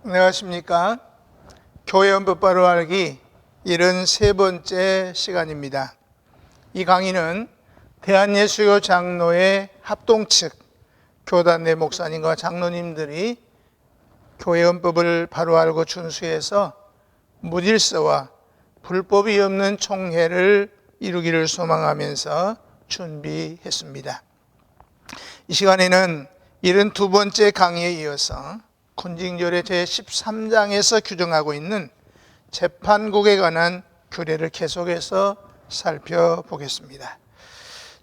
안녕하십니까. 교회헌법 바로 알기 73번째 시간입니다. 이 강의는 대한예수교 장로회 합동 측 교단 내 목사님과 장로님들이 교회헌법을 바로 알고 준수해서 무질서와 불법이 없는 총회를 이루기를 소망하면서 준비했습니다. 이 시간에는 72번째 강의에 이어서 군징조례 제13장에서 규정하고 있는 재판국에 관한 규례를 계속해서 살펴보겠습니다.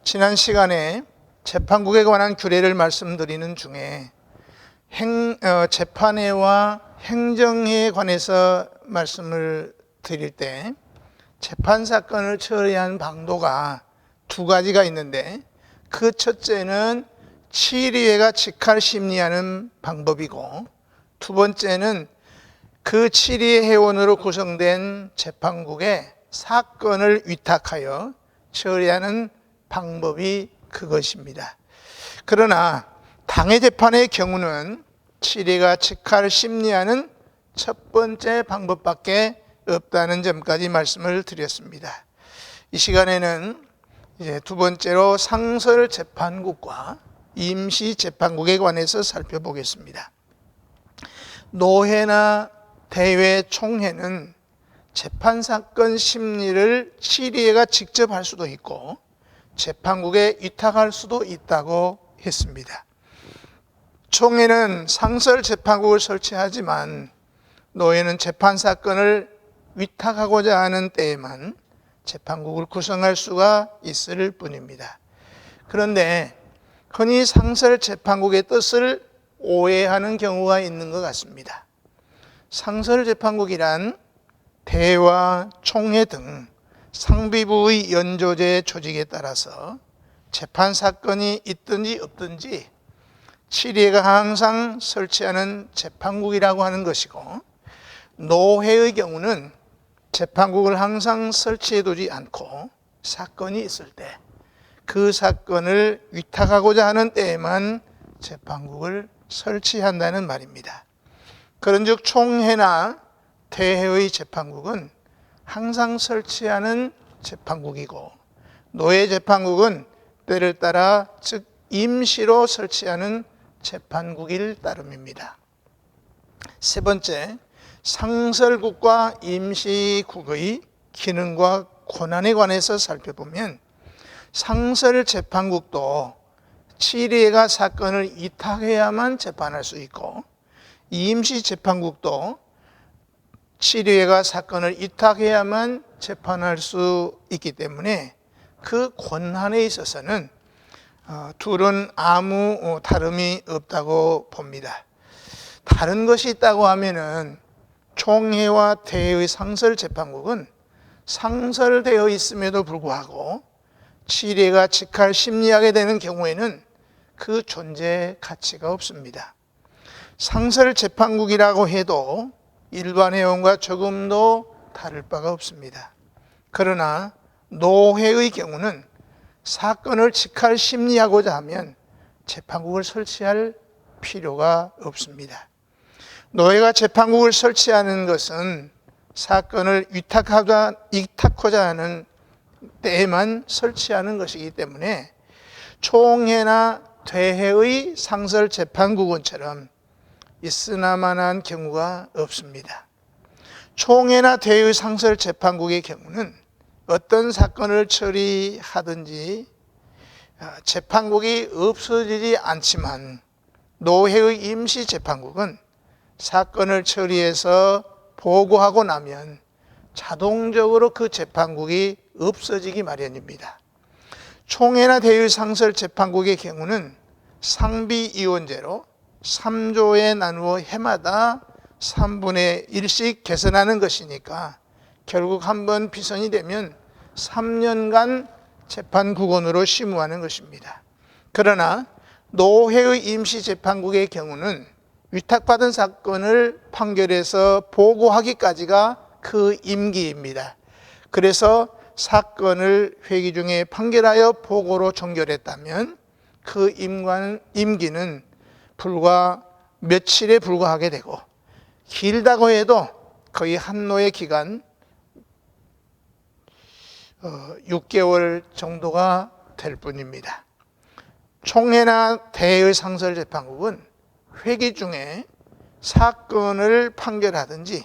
지난 시간에 재판국에 관한 규례를 말씀드리는 중에 재판회와 행정회에 관해서 말씀을 드릴 때 재판사건을 처리하는 방도가 두 가지가 있는데, 그 첫째는 치리회가 직할심리하는 방법이고, 두 번째는 그 치리회 회원으로 구성된 재판국에 사건을 위탁하여 처리하는 방법이 그것입니다. 그러나 당해 재판의 경우는 치리회가 직할심리하는 첫 번째 방법밖에 없다는 점까지 말씀을 드렸습니다. 이 시간에는 이제 두 번째로 상설재판국과 임시재판국에 관해서 살펴보겠습니다. 노회나 대회, 총회는 재판사건 심리를 치리회가 직접 할 수도 있고 재판국에 위탁할 수도 있다고 했습니다. 총회는 상설재판국을 설치하지만 노회는 재판사건을 위탁하고자 하는 때에만 재판국을 구성할 수가 있을 뿐입니다. 그런데 흔히 상설재판국의 뜻을 오해하는 경우가 있는 것 같습니다. 상설재판국이란 대회와 총회 등 상비부의 연조제 조직에 따라서 재판사건이 있든지 없든지 치리회가 항상 설치하는 재판국이라고 하는 것이고, 노회의 경우는 재판국을 항상 설치해두지 않고 사건이 있을 때 그 사건을 위탁하고자 하는 때에만 재판국을 설치한다는 말입니다. 그런즉 총회나 대회의 재판국은 항상 설치하는 재판국이고, 노회 재판국은 때를 따라 즉 임시로 설치하는 재판국일 따름입니다. 세 번째, 상설국과 임시국의 기능과 권한에 관해서 살펴보면, 상설재판국도 치리회가 사건을 위탁해야만 재판할 수 있고, 임시재판국도 치리회가 사건을 위탁해야만 재판할 수 있기 때문에 그 권한에 있어서는 둘은 아무 다름이 없다고 봅니다. 다른 것이 있다고 하면은 총회와 대회의 상설재판국은 상설되어 있음에도 불구하고 치리회가 직할심리하게 되는 경우에는 그 존재 가치가 없습니다. 상설재판국이라고 해도 일반 회원과 조금도 다를 바가 없습니다. 그러나 노회의 경우는 사건을 직할심리하고자 하면 재판국을 설치할 필요가 없습니다. 노회가 재판국을 설치하는 것은 사건을 위탁하고자 하는 때에만 설치하는 것이기 때문에 총회나 대회의 상설재판국원처럼 있으나마나한 경우가 없습니다. 총회나 대회의 상설재판국의 경우는 어떤 사건을 처리하든지 재판국이 없어지지 않지만, 노회의 임시재판국은 사건을 처리해서 보고하고 나면 자동적으로 그 재판국이 없어지기 마련입니다. 총회나 대회의 상설재판국의 경우는 상비이원제로 3조에 나누어 해마다 3분의 1씩 개선하는 것이니까 결국 한번 비선이 되면 3년간 재판국원으로 심의하는 것입니다. 그러나 노회의 임시재판국의 경우는 위탁받은 사건을 판결해서 보고하기까지가 그 임기입니다. 그래서 사건을 회기 중에 판결하여 보고로 종결했다면 그 임기는 불과 며칠에 불과하게 되고, 길다고 해도 거의 한노의 기간 6개월 정도가 될 뿐입니다. 총회나 대의 상설재판국은 회기 중에 사건을 판결하든지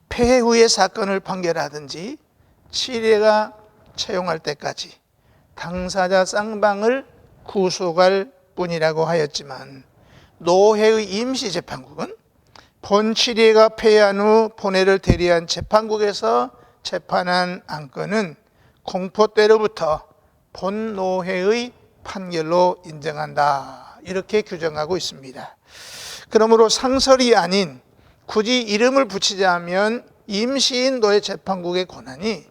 폐해 후에 사건을 판결하든지 치례가 채용할 때까지 당사자 쌍방을 구속할 뿐이라고 하였지만, 노회의 임시재판국은 본 치례가 폐해한 후 본회를 대리한 재판국에서 재판한 안건은 공포 때로부터 본 노회의 판결로 인정한다, 이렇게 규정하고 있습니다. 그러므로 상설이 아닌 굳이 이름을 붙이자면 임시인 노회 재판국의 권한이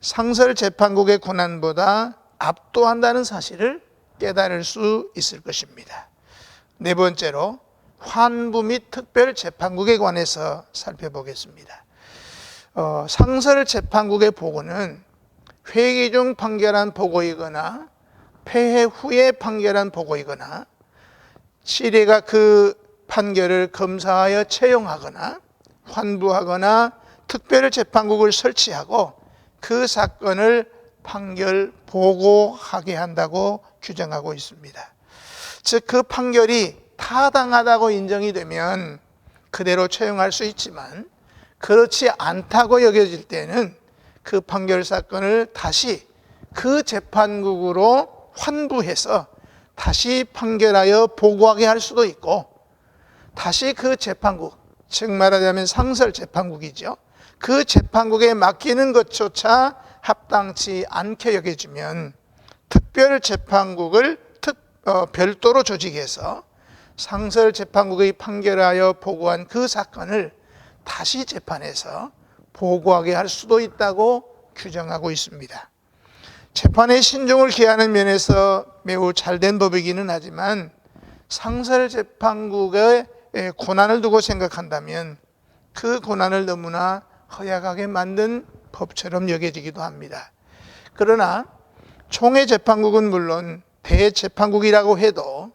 상설 재판국의 권한보다 압도한다는 사실을 깨달을 수 있을 것입니다. 네 번째로 환부 및 특별 재판국에 관해서 살펴보겠습니다. 상설 재판국의 보고는 회기 중 판결한 보고이거나 폐해 후에 판결한 보고이거나 치례가 그 판결을 검사하여 채용하거나 환부하거나 특별 재판국을 설치하고 그 사건을 판결 보고하게 한다고 규정하고 있습니다. 즉, 그 판결이 타당하다고 인정이 되면 그대로 채용할 수 있지만, 그렇지 않다고 여겨질 때는 그 판결 사건을 다시 그 재판국으로 환부해서 다시 판결하여 보고하게 할 수도 있고, 다시 그 재판국, 즉 말하자면 상설 재판국이죠, 그 재판국에 맡기는 것조차 합당치 않게 여겨지면 특별 재판국을 별도로 조직해서 상설 재판국의 판결하여 보고한 그 사건을 다시 재판해서 보고하게 할 수도 있다고 규정하고 있습니다. 재판의 신중을 기하는 면에서 매우 잘된 법이기는 하지만, 상설 재판국의 고난을 두고 생각한다면 그 고난을 너무나 허약하게 만든 법처럼 여겨지기도 합니다. 그러나 총회 재판국은 물론 대재판국이라고 해도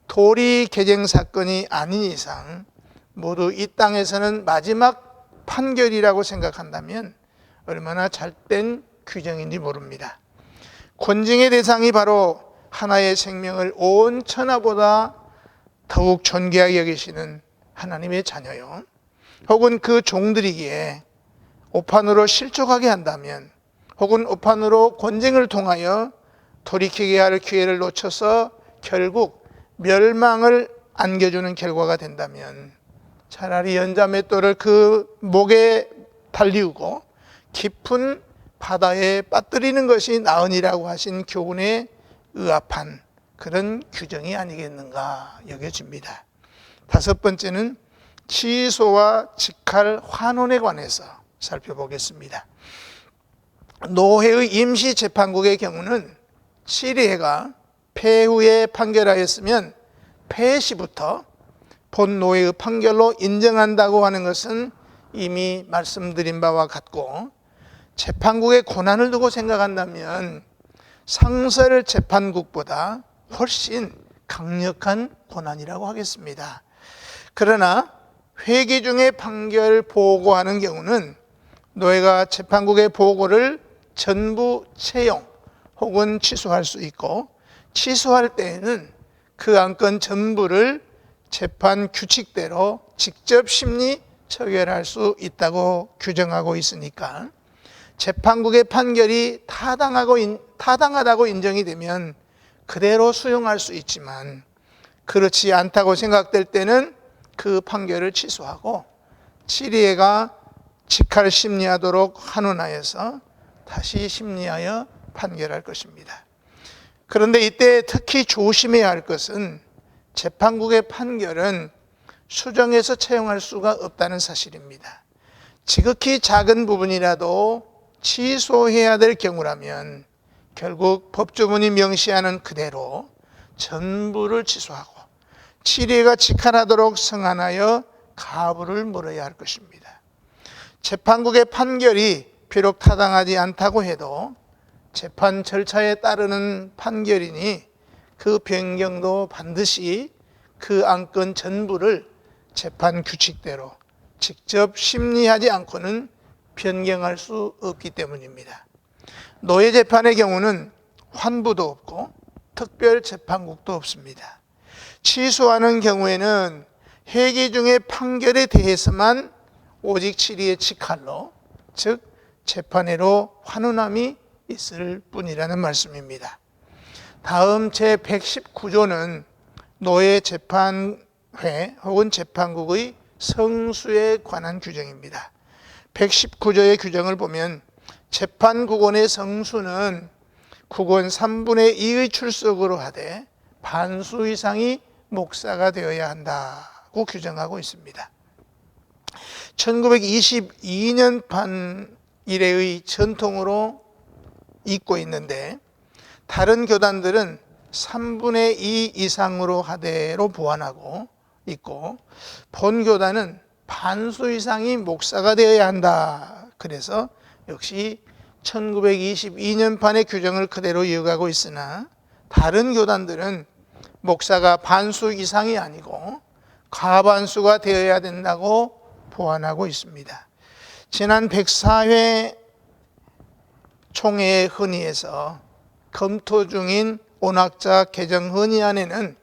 도리 개정 사건이 아닌 이상 모두 이 땅에서는 마지막 판결이라고 생각한다면 얼마나 잘된 규정인지 모릅니다. 권징의 대상이 바로 하나의 생명을 온 천하보다 더욱 존귀하게 여기시는 하나님의 자녀요, 혹은 그 종들이기에 오판으로 실족하게 한다면, 혹은 오판으로 권징을 통하여 돌이키게 할 기회를 놓쳐서 결국 멸망을 안겨주는 결과가 된다면 차라리 연자맷돌을 그 목에 달리우고 깊은 바다에 빠뜨리는 것이 나으니라고 하신 교훈에 의합한 그런 규정이 아니겠는가 여겨집니다. 다섯 번째는 취소와 직할 환원에 관해서 살펴보겠습니다. 노회의 임시재판국의 경우는 치례가 폐해 후에 판결하였으면 폐해 시부터 본 노회의 판결로 인정한다고 하는 것은 이미 말씀드린 바와 같고, 재판국의 고난을 두고 생각한다면 상설 재판국보다 훨씬 강력한 고난이라고 하겠습니다. 그러나 회기 중에 판결 보고하는 경우는 노회가 재판국의 보고를 전부 채용 혹은 취소할 수 있고, 취소할 때에는 그 안건 전부를 재판 규칙대로 직접 심리 처결할 수 있다고 규정하고 있으니까 재판국의 판결이 타당하다고 인정이 되면 그대로 수용할 수 있지만, 그렇지 않다고 생각될 때는 그 판결을 취소하고 치리회가 직할 심리하도록 환원하여서 다시 심리하여 판결할 것입니다. 그런데 이때 특히 조심해야 할 것은 재판국의 판결은 수정해서 채용할 수가 없다는 사실입니다. 지극히 작은 부분이라도 취소해야 될 경우라면 결국 법조문이 명시하는 그대로 전부를 취소하고 치리회가 직할하도록 성안하여 가부를 물어야 할 것입니다. 재판국의 판결이 비록 타당하지 않다고 해도 재판 절차에 따르는 판결이니 그 변경도 반드시 그 안건 전부를 재판 규칙대로 직접 심리하지 않고는 변경할 수 없기 때문입니다. 노예 재판의 경우는 환부도 없고 특별 재판국도 없습니다. 취소하는 경우에는 회계 중의 판결에 대해서만 오직 7위의 직할로, 즉 재판회로 환원함이 있을 뿐이라는 말씀입니다. 다음 제119조는 노예 재판회 혹은 재판국의 성수에 관한 규정입니다. 119조의 규정을 보면 재판국원의 성수는 국원 3분의 2의 출석으로 하되 반수 이상이 목사가 되어야 한다고 규정하고 있습니다. 1922년 판 이래의 전통으로 있고 있는데 다른 교단들은 3분의 2 이상으로 하되로 보완하고 있고 본 교단은 반수 이상이 목사가 되어야 한다. 그래서 역시 1922년 판의 규정을 그대로 이어가고 있으나 다른 교단들은 목사가 반수 이상이 아니고 과반수가 되어야 된다고 보완하고 있습니다. 지난 104회 총회 헌의에서 검토 중인 온학자 개정 헌의안에는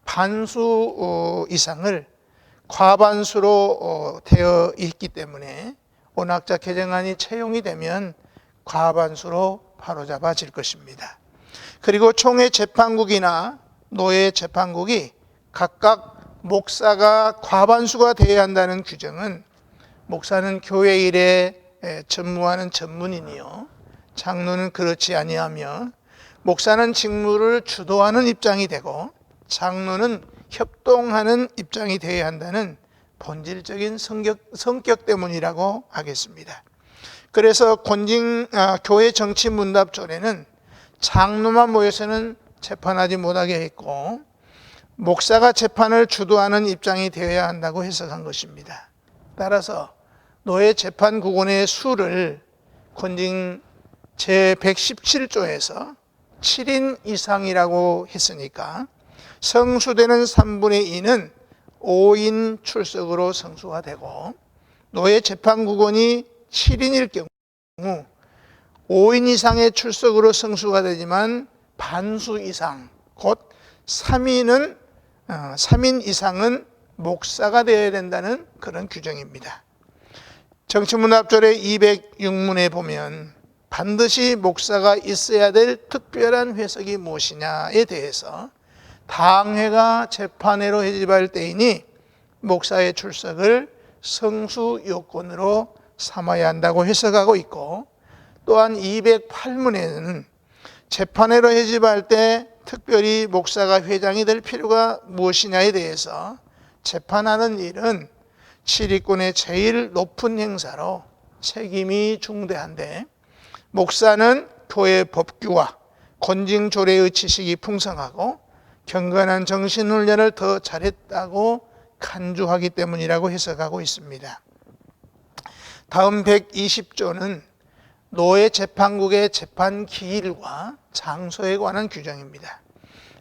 반수 이상을 과반수로 되어 있기 때문에 온학자 개정안이 채용이 되면 과반수로 바로잡아질 것입니다. 그리고 총회 재판국이나 노예 재판국이 각각 목사가 과반수가 되어야 한다는 규정은 목사는 교회 일에 전무하는 전문인이요 장로는 그렇지 아니하며 목사는 직무를 주도하는 입장이 되고 장로는 협동하는 입장이 되어야 한다는 본질적인 성격 때문이라고 하겠습니다. 그래서 교회 정치문답조례는 장로만 모여서는 재판하지 못하게 했고 목사가 재판을 주도하는 입장이 되어야 한다고 해석한 것입니다. 따라서 노예 재판국원의 수를 권징 제117조에서 7인 이상이라고 했으니까 성수되는 3분의 2는 5인 출석으로 성수가 되고 노예 재판국원이 7인일 경우 5인 이상의 출석으로 성수가 되지만 반수 이상, 곧 3인 이상은 목사가 되어야 된다는 그런 규정입니다. 정치문답조례 206문에 보면 반드시 목사가 있어야 될 특별한 회석이 무엇이냐에 대해서 당회가 재판회로 회집할 때이니 목사의 출석을 성수 요건으로 삼아야 한다고 해석하고 있고 또한 208문에는 재판회로 회집할 때 특별히 목사가 회장이 될 필요가 무엇이냐에 대해서 재판하는 일은 치리권의 제일 높은 행사로 책임이 중대한데 목사는 교회 법규와 권징조례의 지식이 풍성하고 경건한 정신훈련을 더 잘했다고 간주하기 때문이라고 해석하고 있습니다. 다음 120조는 노예 재판국의 재판 기일과 장소에 관한 규정입니다.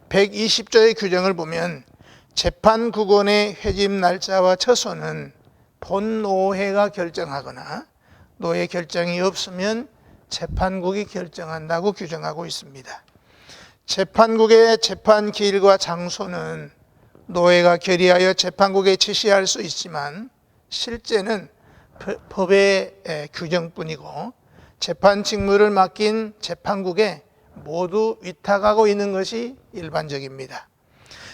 120조의 규정을 보면 재판국원의 회집 날짜와 처소는 본 노회가 결정하거나 노예 결정이 없으면 재판국이 결정한다고 규정하고 있습니다. 재판국의 재판 기일과 장소는 노예가 결의하여 재판국에 지시할 수 있지만 실제는 법의 규정뿐이고 재판 직무를 맡긴 재판국에 모두 위탁하고 있는 것이 일반적입니다.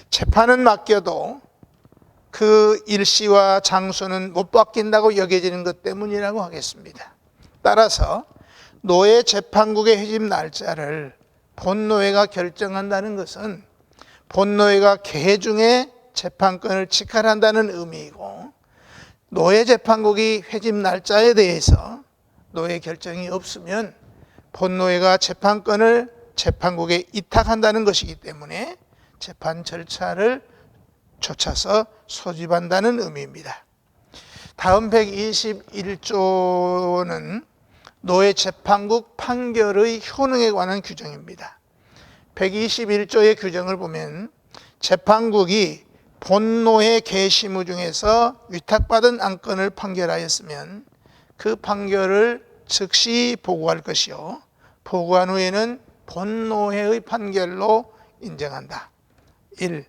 재판은 맡겨도 그 일시와 장소는 못 바뀐다고 여겨지는 것 때문이라고 하겠습니다. 따라서 노예 재판국의 회집 날짜를 본노예가 결정한다는 것은 본노예가 개회 중에 재판권을 직할한다는 의미이고 노예 재판국이 회집 날짜에 대해서 노예 결정이 없으면 본노예가 재판권을 재판국에 이탁한다는 것이기 때문에 재판 절차를 좇아서 소집한다는 의미입니다. 다음 121조는 노예 재판국 판결의 효능에 관한 규정입니다. 121조의 규정을 보면 재판국이 본노회 계시무 중에서 위탁받은 안건을 판결하였으면 그 판결을 즉시 보고할 것이요, 보고한 후에는 본노회의 판결로 인정한다. 1.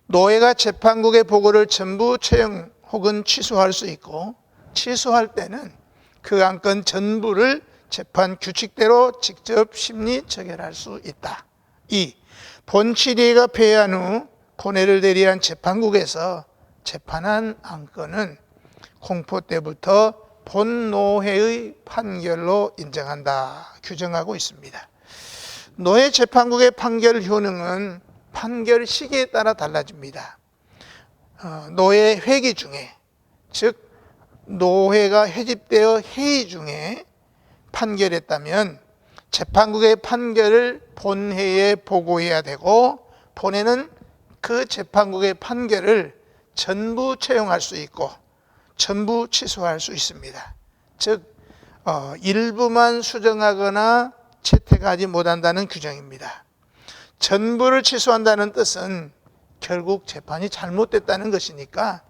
노회가 재판국의 보고를 전부 채용 혹은 취소할 수 있고, 취소할 때는 그 안건 전부를 재판 규칙대로 직접 심리 처결할 수 있다. 2. 본치리가 폐회한 후 본회를 대리한 재판국에서 재판한 안건은 공포 때부터 본노회의 판결로 인정한다. 규정하고 있습니다. 노회 재판국의 판결 효능은 판결 시기에 따라 달라집니다. 노회 회기 중에, 즉 노회가 회집되어 회의 중에 판결했다면 재판국의 판결을 본회에 보고해야 되고, 본회는 그 재판국의 판결을 전부 채용할 수 있고 전부 취소할 수 있습니다. 즉 일부만 수정하거나 채택하지 못한다는 규정입니다. 전부를 취소한다는 뜻은 결국 재판이 잘못됐다는 것이니까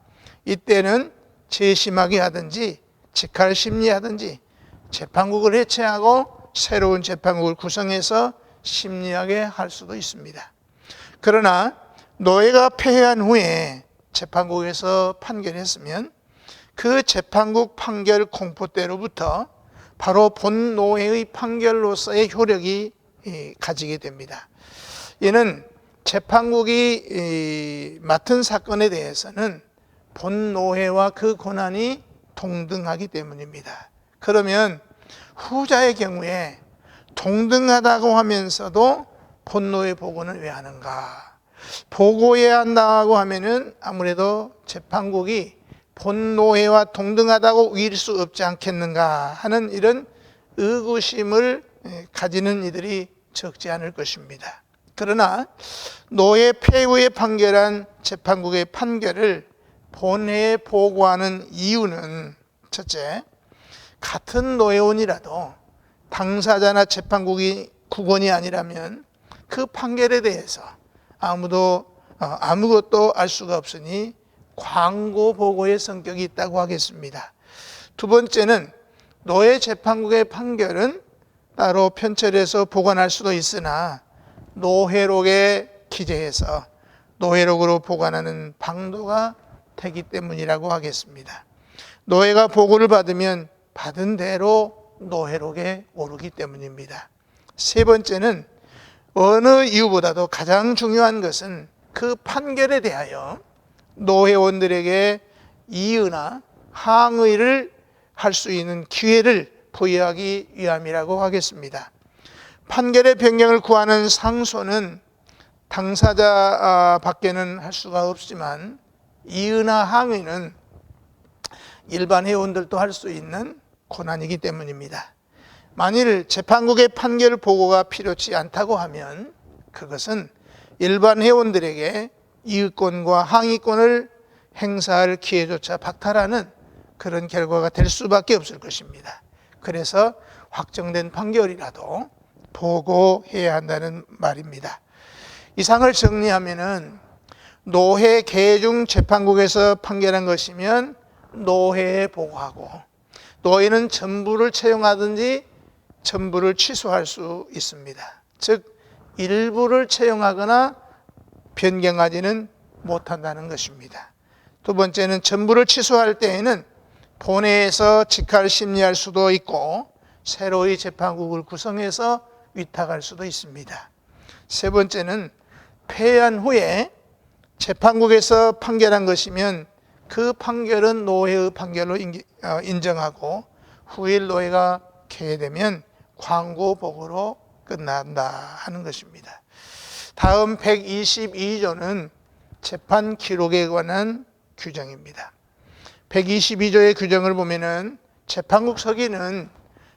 이때는 재심하게 하든지 직할 심리하든지 재판국을 해체하고 새로운 재판국을 구성해서 심리하게 할 수도 있습니다. 그러나 노회가 폐회한 후에 재판국에서 판결했으면 그 재판국 판결 공포때로부터 바로 본노회의 판결로서의 효력이 가지게 됩니다. 이는 재판국이 맡은 사건에 대해서는 본노회와 그 권한이 동등하기 때문입니다. 그러면 후자의 경우에 동등하다고 하면서도 본노회 보고는 왜 하는가? 보고해야 한다고 하면은 아무래도 재판국이 본노회와 동등하다고 우길 수 없지 않겠는가 하는 이런 의구심을 가지는 이들이 적지 않을 것입니다. 그러나 노회 폐후에 판결한 재판국의 판결을 본회에 보고하는 이유는, 첫째, 같은 노회원이라도 당사자나 재판국이 국원이 아니라면 그 판결에 대해서 아무것도 알 수가 없으니 광고 보고의 성격이 있다고 하겠습니다. 두 번째는 노회 재판국의 판결은 따로 편철해서 보관할 수도 있으나 노회록에 기재해서 노회록으로 보관하는 방도가 되기 때문이라고 하겠습니다. 노회가 보고를 받으면 받은 대로 노회록에 오르기 때문입니다. 세 번째는 어느 이유보다도 가장 중요한 것은 그 판결에 대하여 노회원들에게 이의나 항의를 할 수 있는 기회를 부여하기 위함이라고 하겠습니다. 판결의 변경을 구하는 상소는 당사자 밖에는 할 수가 없지만 이의나 항의는 일반 회원들도 할 수 있는 권한이기 때문입니다. 만일 재판국의 판결 보고가 필요치 않다고 하면 그것은 일반 회원들에게 이의권과 항의권을 행사할 기회조차 박탈하는 그런 결과가 될 수밖에 없을 것입니다. 그래서 확정된 판결이라도 보고해야 한다는 말입니다. 이상을 정리하면은 노회 계중 재판국에서 판결한 것이면 노회에 보고하고, 노회는 전부를 채용하든지 전부를 취소할 수 있습니다. 즉 일부를 채용하거나 변경하지는 못한다는 것입니다. 두 번째는 전부를 취소할 때에는 본회에서 직할 심리할 수도 있고 새로이 재판국을 구성해서 위탁할 수도 있습니다. 세 번째는 폐회한 후에 재판국에서 판결한 것이면 그 판결은 노회의 판결로 인정하고 후일 노회가 개회되면 광고보고로 끝난다 하는 것입니다. 다음 122조는 재판 기록에 관한 규정입니다. 122조의 규정을 보면은 재판국 서기는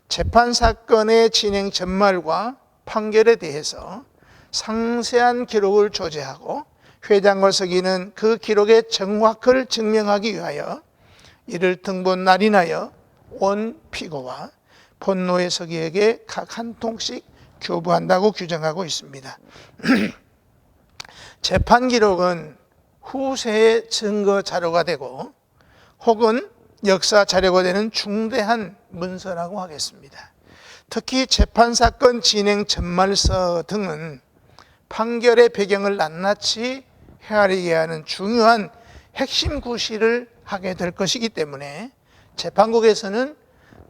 재판 사건의 진행 전말과 판결에 대해서 상세한 기록을 조제하고 회장과 서기는 그 기록의 정확을 증명하기 위하여 이를 등본 날인하여 원 피고와 본노회 서기에게 각 한 통씩 교부한다고 규정하고 있습니다. 재판 기록은 후세의 증거 자료가 되고 혹은 역사 자료가 되는 중대한 문서라고 하겠습니다. 특히 재판사건 진행 전말서 등은 판결의 배경을 낱낱이 헤아리게 하는 중요한 핵심 구실을 하게 될 것이기 때문에 재판국에서는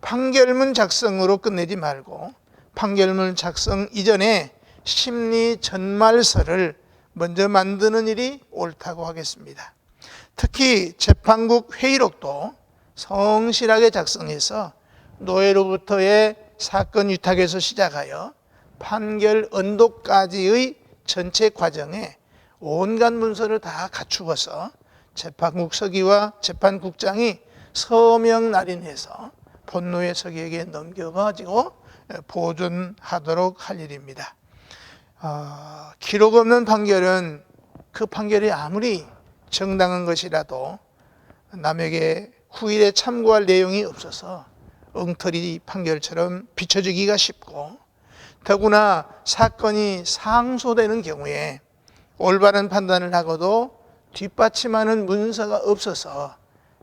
판결문 작성으로 끝내지 말고 판결문 작성 이전에 심리 전말서를 먼저 만드는 일이 옳다고 하겠습니다. 특히 재판국 회의록도 성실하게 작성해서 노예로부터의 사건 위탁에서 시작하여 판결 언도까지의 전체 과정에 온갖 문서를 다 갖추어서 재판국 서기와 재판국장이 서명 날인해서 본노예 서기에게 넘겨가지고 보존하도록 할 일입니다. 기록 없는 판결은 그 판결이 아무리 정당한 것이라도 남에게 후일에 참고할 내용이 없어서 엉터리 판결처럼 비춰지기가 쉽고, 더구나 사건이 상소되는 경우에 올바른 판단을 하고도 뒷받침하는 문서가 없어서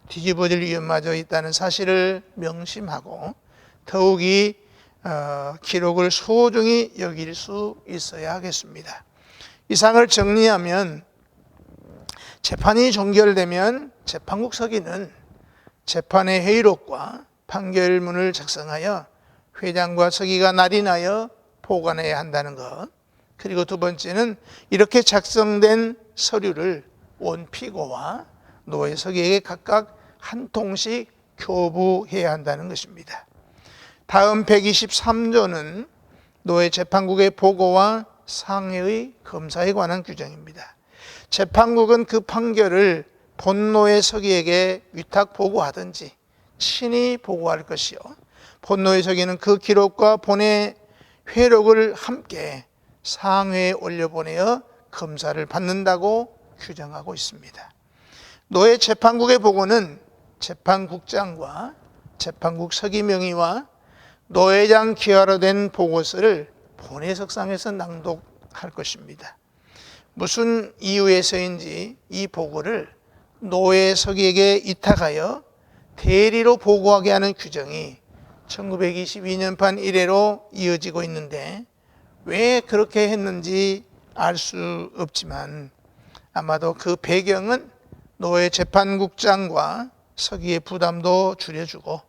뒤집어질 위험마저 있다는 사실을 명심하고 더욱이 기록을 소중히 여길 수 있어야 하겠습니다. 이상을 정리하면 재판이 종결되면 재판국 서기는 재판의 회의록과 판결문을 작성하여 회장과 서기가 날인하여 보관해야 한다는 것, 그리고 두 번째는 이렇게 작성된 서류를 원피고와 노예 서기에게 각각 한 통씩 교부해야 한다는 것입니다. 다음 123조는 노예 재판국의 보고와 상해의 검사에 관한 규정입니다. 재판국은 그 판결을 본노예 서기에게 위탁 보고하든지 친히 보고할 것이요, 본노예 서기는 그 기록과 본의 회록을 함께 상회에 올려보내어 검사를 받는다고 규정하고 있습니다. 노예 재판국의 보고는 재판국장과 재판국 서기 명의와 노회장 기하로 된 보고서를 본회석상에서 낭독할 것입니다. 무슨 이유에서인지 이 보고를 노예 서기에게 위탁하여 대리로 보고하게 하는 규정이 1922년판 이래로 이어지고 있는데, 왜 그렇게 했는지 알 수 없지만 아마도 그 배경은 노예 재판국장과 서기의 부담도 줄여주고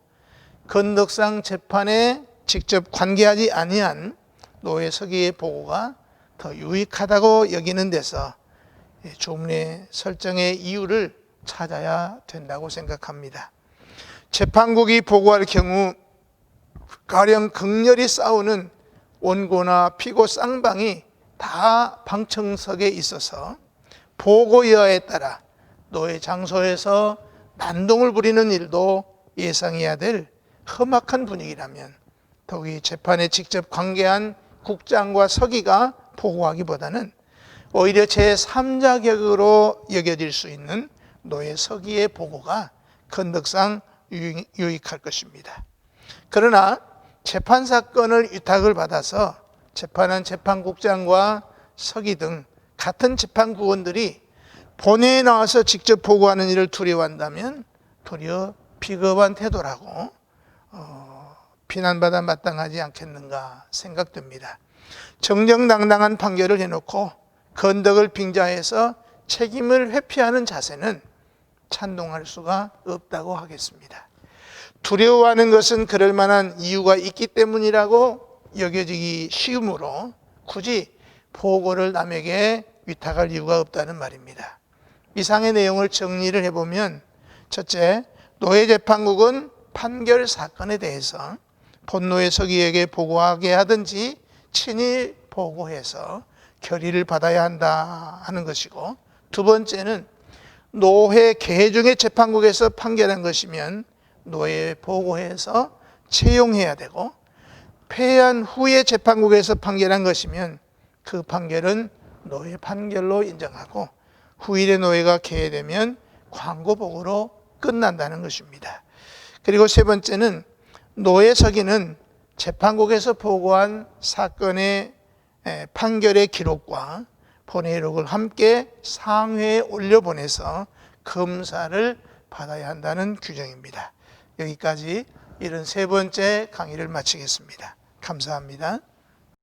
건덕상 재판에 직접 관계하지 아니한 노예 서기의 보고가 더 유익하다고 여기는 데서 조문의 설정의 이유를 찾아야 된다고 생각합니다. 재판국이 보고할 경우 가령 극렬히 싸우는 원고나 피고 쌍방이 다 방청석에 있어서 보고여에 따라 노예 장소에서 난동을 부리는 일도 예상해야 될 험악한 분위기라면 더욱이 재판에 직접 관계한 국장과 서기가 보고하기보다는 오히려 제3자 격으로 여겨질 수 있는 노예 서기의 보고가 건덕상 유익할 것입니다. 그러나 재판 사건을 위탁을 받아서 재판한 재판국장과 서기 등 같은 재판국원들이 본회의에 나와서 직접 보고하는 일을 두려워한다면 도리어 비겁한 태도라고 비난받아 마땅하지 않겠는가 생각됩니다. 정정당당한 판결을 해놓고 건덕을 빙자해서 책임을 회피하는 자세는 찬동할 수가 없다고 하겠습니다. 두려워하는 것은 그럴 만한 이유가 있기 때문이라고 여겨지기 쉬우므로 굳이 보고를 남에게 위탁할 이유가 없다는 말입니다. 이상의 내용을 정리를 해보면, 첫째, 노예재판국은 판결 사건에 대해서 본노예 서기에게 보고하게 하든지 친히 보고해서 결의를 받아야 한다 하는 것이고, 두 번째는 노회 개회 중에 재판국에서 판결한 것이면 노예에 보고해서 채용해야 되고, 패한 후에 재판국에서 판결한 것이면 그 판결은 노예 판결로 인정하고 후일의 노예가 개회되면 광고복으로 끝난다는 것입니다. 그리고 세 번째는 노예 서기는 재판국에서 보고한 사건의 판결의 기록과 본회의록을 함께 상회에 올려보내서 검사를 받아야 한다는 규정입니다. 여기까지 73번째 강의를 마치겠습니다. 감사합니다.